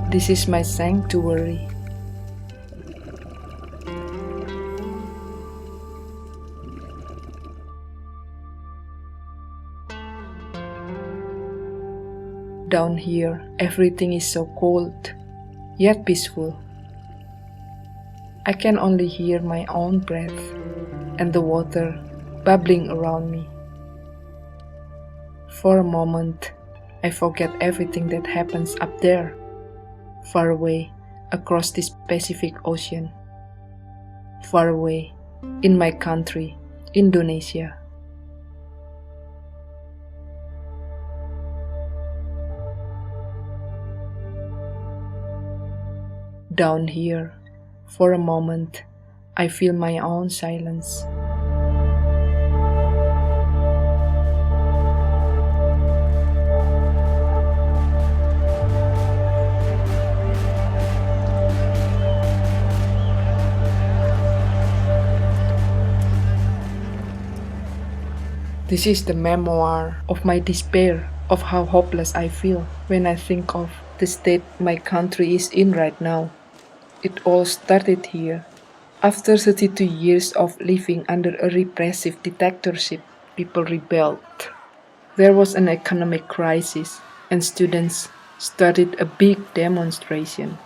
This is my sanctuary. Down here, everything is so cold, yet peaceful. I can only hear my own breath and the water bubbling around me. For a moment, I forget everything that happens up there, far away across this Pacific Ocean, far away in my country, Indonesia. Down here, for a moment, I feel my own silence. This is the memoir of my despair, of how hopeless I feel when I think of the state my country is in right now. It all started here. After 32 years of living under a repressive dictatorship, people rebelled. There was an economic crisis, and students started a big demonstration.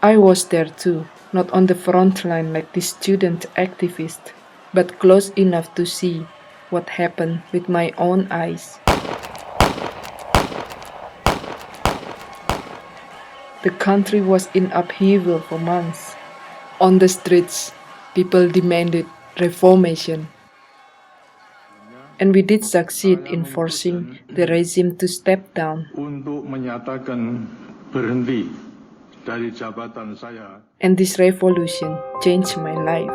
I was there too, not on the front line like this student activist, but close enough to see what happened with my own eyes. The country was in upheaval for months. On the streets, people demanded reformation. And we did succeed in forcing the regime to step down. And this revolution changed my life.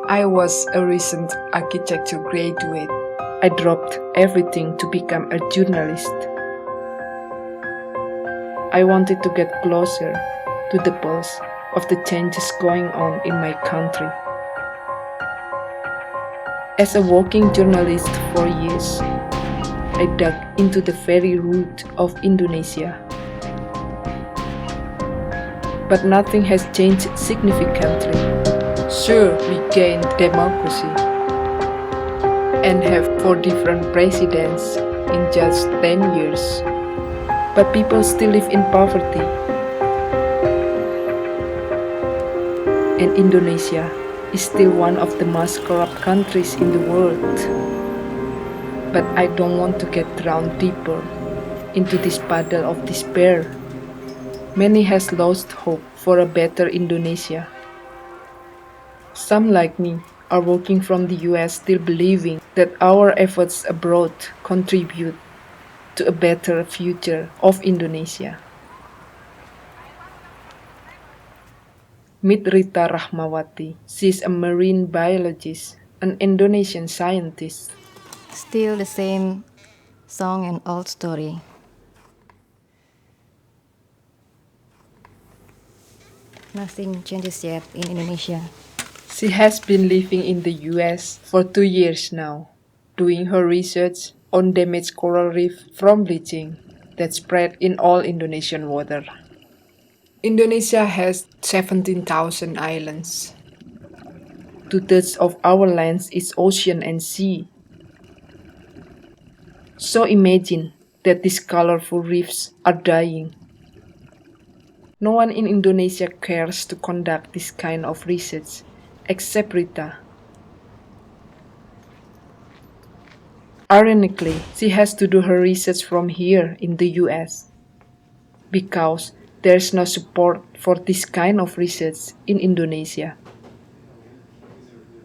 I was a recent architecture graduate. I dropped everything to become a journalist. I wanted to get closer to the pulse of the changes going on in my country. As a working journalist for years, I dug into the very root of Indonesia. But nothing has changed significantly. Sure, we gained democracy and have 4 different presidents in just 10 years. But people still live in poverty. And Indonesia is still one of the most corrupt countries in the world. But I don't want to get drowned deeper into this puddle of despair. Many has lost hope for a better Indonesia. Some like me are working from the US still believing that our efforts abroad contribute to a better future of Indonesia. Meet Rita Rahmawati. She is a marine biologist, an Indonesian scientist. Still the same song and old story. Nothing changes yet in Indonesia. She has been living in the US for 2 years now, doing her research on damaged coral reef from bleaching that spread in all Indonesian water. Indonesia has 17,000 islands. 2/3 of our lands is ocean and sea. So imagine that these colorful reefs are dying. No one in Indonesia cares to conduct this kind of research except Rita. Ironically, she has to do her research from here in the US because there's no support for this kind of research in Indonesia.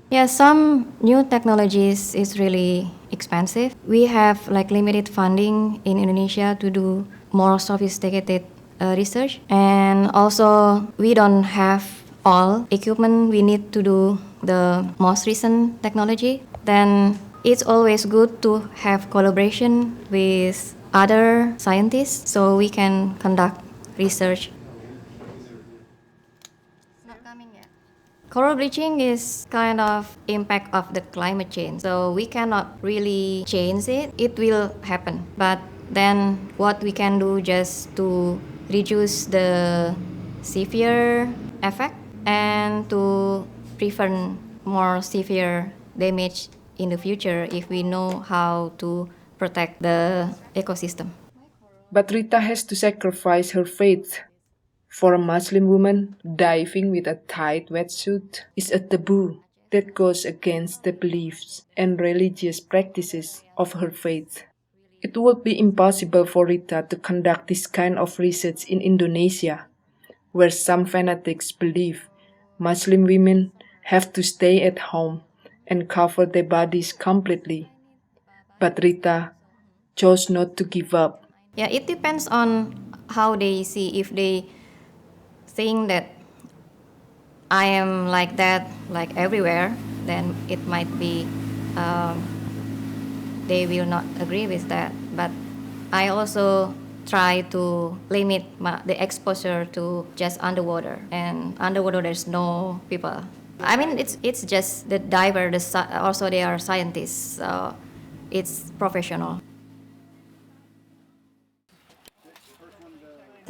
Yeah, some new technologies is really expensive. We have limited funding in Indonesia to do more sophisticated research, and also we don't have all equipment we need to do the most recent technology. Then it's always good to have collaboration with other scientists so we can conduct research. Not coming yet. Coral bleaching is kind of impact of the climate change, so we cannot really change it. It will happen, but then what we can do just to reduce the severe effect and to prevent more severe damage in the future if we know how to protect the ecosystem. But Rita has to sacrifice her faith. For a Muslim woman, diving with a tight wetsuit is a taboo that goes against the beliefs and religious practices of her faith. It would be impossible for Rita to conduct this kind of research in Indonesia, where some fanatics believe Muslim women have to stay at home and cover their bodies completely. But Rita chose not to give up. Yeah, it depends on how they see. If they think that I am like that, like everywhere, then it might be they will not agree with that. But I also try to limit the exposure to just underwater, and underwater there's no people. I mean, it's just the diver. Also they are scientists. So it's professional.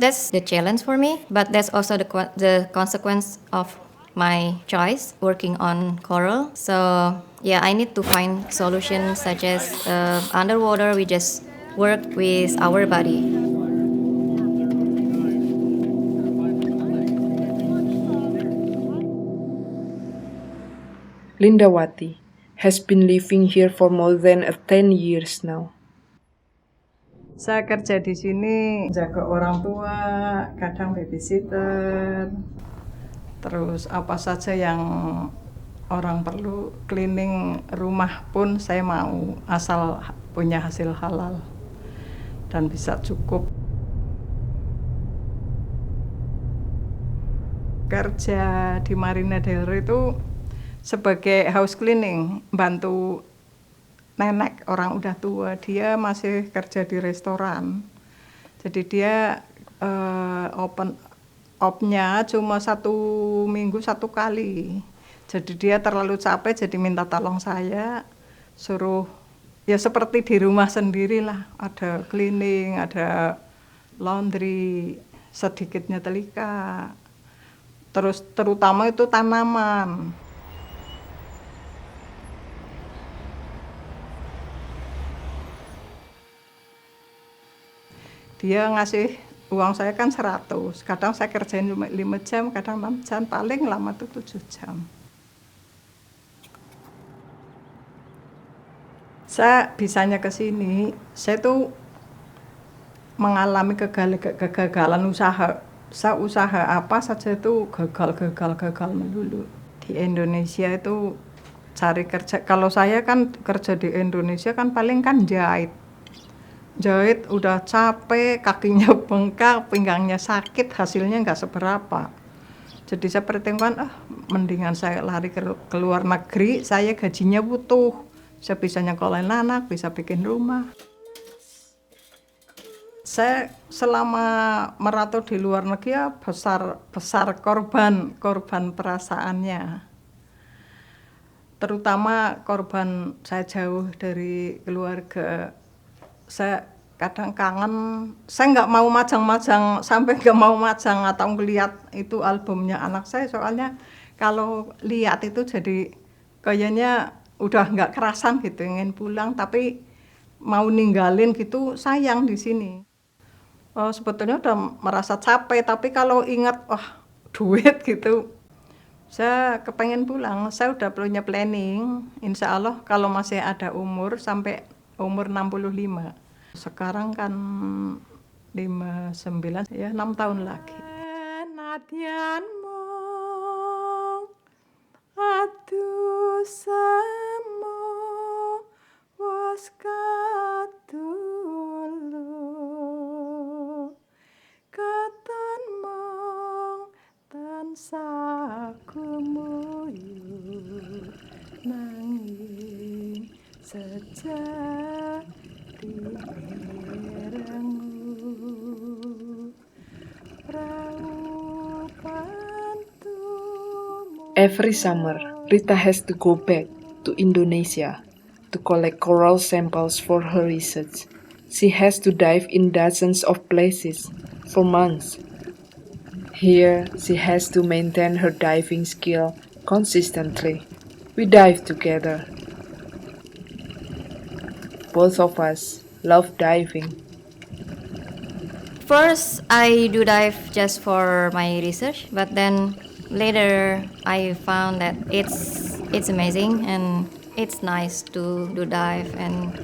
That's the challenge for me, but that's also the consequence of my choice working on coral. So yeah, I need to find solutions such as underwater. We just work with our body. Lindawati has been living here for more than 10 years now. Saya kerja di sini jaga orang tua, kadang babysitter, terus apa saja yang orang perlu, cleaning rumah pun saya mau, asal punya hasil halal dan bisa cukup. Kerja di Marina del Rey itu sebagai house cleaning, bantu nenek orang udah tua, dia masih kerja di restoran. Jadi dia off-nya cuma 1 minggu 1 kali. Jadi dia terlalu capek, jadi minta tolong saya, suruh ya seperti di rumah sendirilah, ada cleaning, ada laundry, sedikitnya telika. Terus terutama itu tanaman. Dia ngasih uang saya kan 100, kadang saya kerjain 5 jam, kadang 6 jam, paling lama tuh 7 jam. Saya bisanya ke sini, saya tuh mengalami kegagalan usaha. Saya usaha apa saja itu gagal melulu. Di Indonesia itu cari kerja, kalau saya kan kerja di Indonesia kan paling kan jahit udah capek, kakinya bengkak, pinggangnya sakit, hasilnya nggak seberapa. Jadi saya pertimbangkan, mendingan saya lari ke luar negeri, saya gajinya butuh, saya bisa nyekolahin anak, bisa bikin rumah. Saya selama merantau di luar negeri ya besar korban perasaannya. Terutama korban saya jauh dari keluarga. Saya kadang kangen, saya nggak mau majang-majang, sampai nggak mau majang atau ngeliat itu albumnya anak saya, soalnya kalau lihat itu jadi kayaknya udah nggak kerasan gitu, ingin pulang, tapi mau ninggalin gitu, sayang di sini. Sebetulnya udah merasa capek, tapi kalau ingat, duit gitu, saya kepengen pulang. Saya udah punya planning, insya Allah kalau masih ada umur sampai umur 65. Sekarang kan 59, ya 6 tahun lagi. Every summer, Rita has to go back to Indonesia to collect coral samples for her research. She has to dive in dozens of places, for months. Here, she has to maintain her diving skill consistently. We dive together. Both of us love diving. First, I do dive just for my research, but then later I found that it's amazing and it's nice to do dive and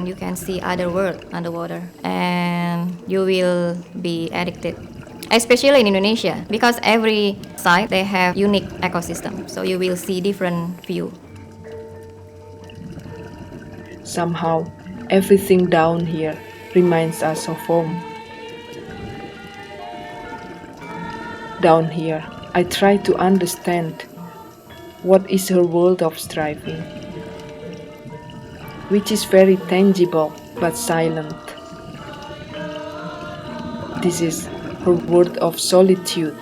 you can see other world underwater and you will be addicted. Especially in Indonesia, because every site they have unique ecosystem, so you will see different view. Somehow, everything down here reminds us of home. Down here, I try to understand what is her world of striving, which is very tangible but silent. This is her world of solitude.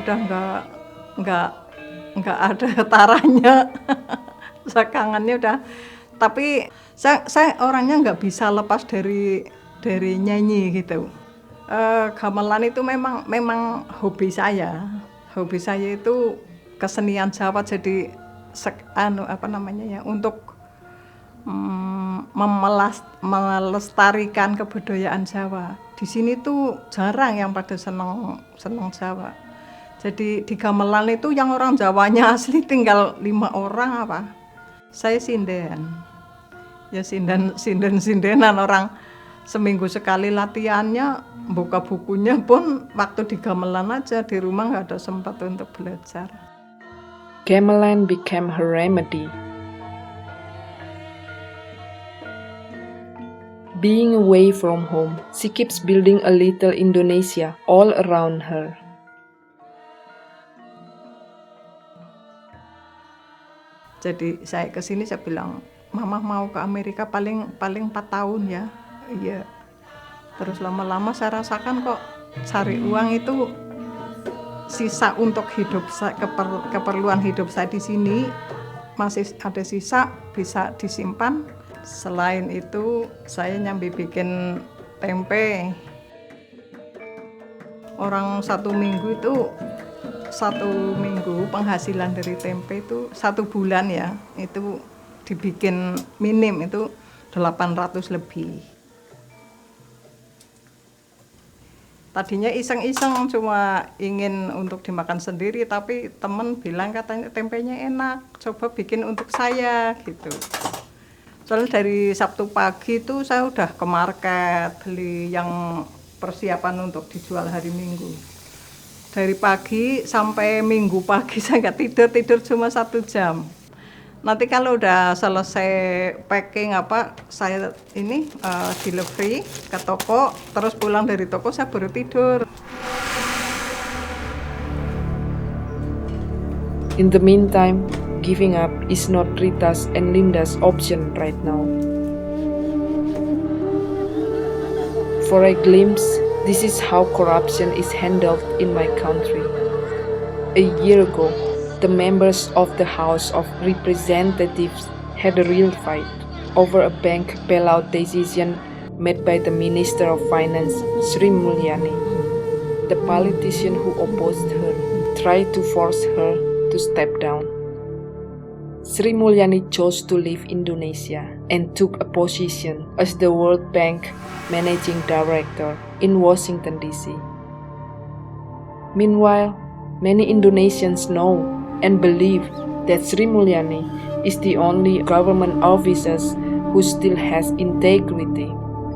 Udah nggak ada taranya. Saya kangennya udah. Tapi saya orangnya nggak bisa lepas dari nyanyi gitu. Gamelan itu memang hobi saya. Hobi saya itu kesenian Jawa, jadi untuk melestarikan kebudayaan Jawa. Di sini tuh jarang yang pada seneng Jawa. Jadi di gamelan itu yang orang Jawanya asli tinggal 5 orang apa. Saya sinden. Ya sindenan orang seminggu sekali latihannya, buka bukunya pun waktu di gamelan aja, di rumah nggak ada sempat untuk belajar. Gamelan became her remedy. Being away from home, she keeps building a little Indonesia all around her. Jadi saya kesini, saya bilang, Mama mau ke Amerika paling 4 tahun ya. Iya. Terus lama-lama saya rasakan kok cari uang itu sisa untuk hidup saya, keperluan hidup saya di sini masih ada sisa, bisa disimpan. Selain itu saya nyambi bikin tempe. Orang 1 minggu itu 1 minggu penghasilan dari tempe itu 1 bulan ya, itu dibikin minim itu 800 lebih. Tadinya iseng-iseng cuma ingin untuk dimakan sendiri, tapi temen bilang katanya tempenya enak, coba bikin untuk saya gitu. Soalnya dari Sabtu pagi itu saya udah ke market beli yang persiapan untuk dijual hari Minggu. Dari pagi sampai Minggu pagi saya nggak tidur cuma 1 jam. Nanti kalau udah selesai packing saya ini delivery ke toko, terus pulang dari toko saya baru tidur. In the meantime, giving up is not Rita's and Linda's option right now. For a glimpse, this is how corruption is handled in my country. A year ago, the members of the House of Representatives had a real fight over a bank bailout decision made by the Minister of Finance, Sri Mulyani. The politician who opposed her tried to force her to step down. Sri Mulyani chose to leave Indonesia and took a position as the World Bank Managing Director in Washington, D.C. Meanwhile, many Indonesians know and believe that Sri Mulyani is the only government officer who still has integrity.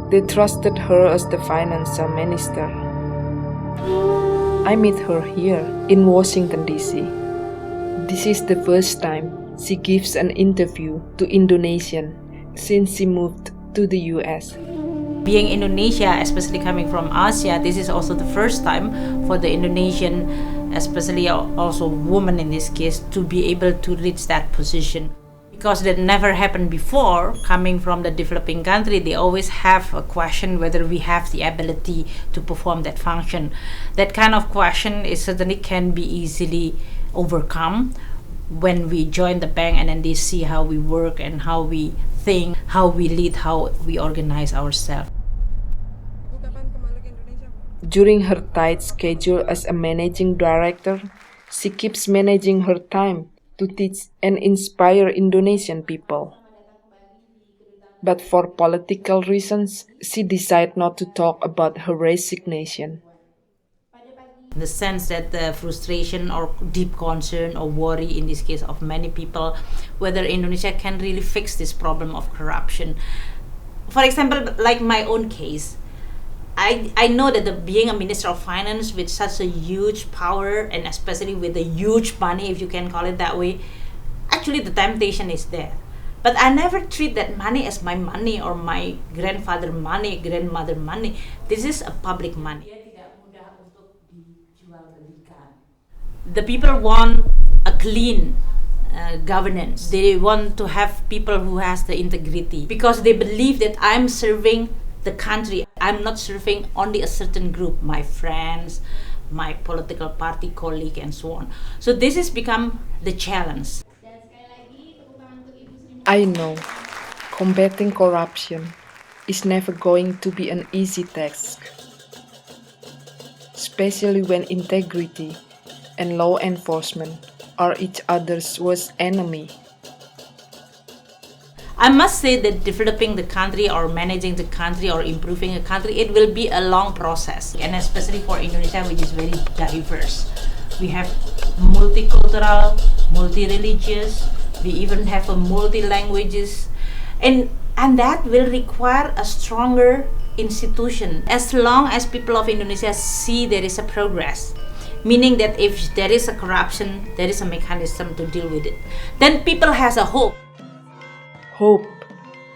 They trusted her as the finance minister. I met her here in Washington, D.C. This is the first time she gives an interview to Indonesian since she moved to the US. Being Indonesia, especially coming from Asia, this is also the first time for the Indonesian, especially also women in this case, to be able to reach that position. Because that never happened before. Coming from the developing country, they always have a question whether we have the ability to perform that function. That kind of question is certainly can be easily overcome when we join the bank and then they see how we work and how we think, how we lead, how we organize ourselves. During her tight schedule as a managing director, she keeps managing her time to teach and inspire Indonesian people. But for political reasons, she decided not to talk about her resignation. In the sense that the frustration or deep concern or worry in this case of many people, whether Indonesia can really fix this problem of corruption. For example, like my own case, I know that being a minister of finance with such a huge power and especially with a huge money, if you can call it that way, actually the temptation is there. But I never treat that money as my money or my grandfather money, grandmother money. This is a public money. The people want a clean governance. They want to have people who has the integrity because they believe that I'm serving the country. I'm not serving only a certain group, my friends, my political party colleague, and so on. So this has become the challenge. I know combating corruption is never going to be an easy task, especially when integrity and law enforcement are each other's worst enemy. I must say that developing the country or managing the country or improving a country, it will be a long process. And especially for Indonesia, which is very diverse. We have multicultural, multi-religious, we even have a multi-languages. And that will require a stronger institution. As long as people of Indonesia see there is a progress, meaning that if there is a corruption, there is a mechanism to deal with it, then people has a hope. Hope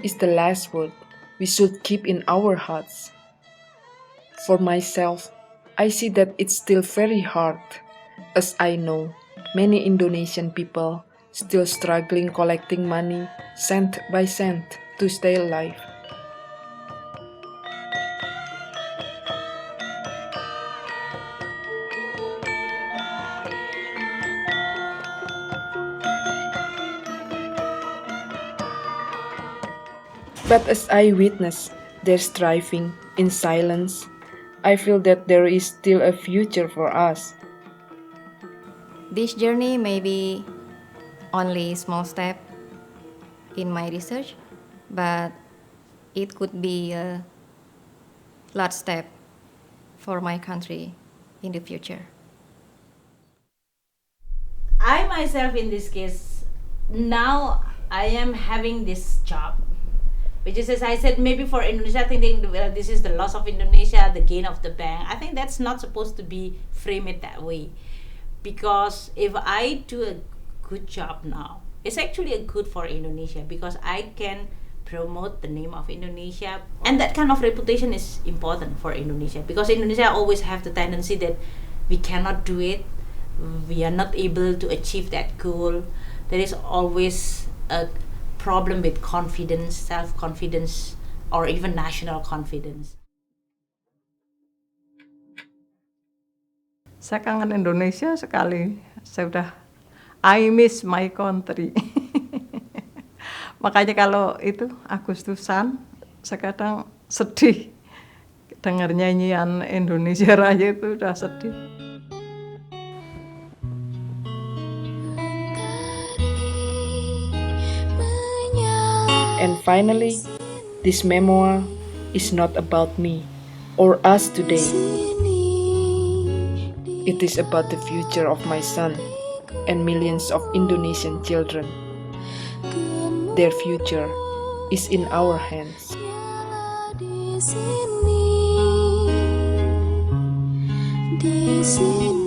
is the last word we should keep in our hearts. For myself, I see that it's still very hard, as I know many Indonesian people still struggling collecting money cent by cent to stay alive. But as I witness their striving in silence, I feel that there is still a future for us. This journey may be only a small step in my research, but it could be a large step for my country in the future. I myself in this case, now I am having this job, which is, as I said, maybe for Indonesia thinking, well, this is the loss of Indonesia, the gain of the bank. I think that's not supposed to be framed that way. Because if I do a good job now, it's actually a good for Indonesia because I can promote the name of Indonesia. And that kind of reputation is important for Indonesia because Indonesia always have the tendency that we cannot do it. We are not able to achieve that goal. There is always a problem with confidence, self-confidence, or even national confidence. Saya kangen Indonesia sekali. I miss my country. Makanya kalau itu Agustusan, saya kadang sedih. Dengar nyanyian Indonesia Raya itu udah sedih. And finally, this memoir is not about me or us today. It is about the future of my son and millions of Indonesian children. Their future is in our hands. Di sini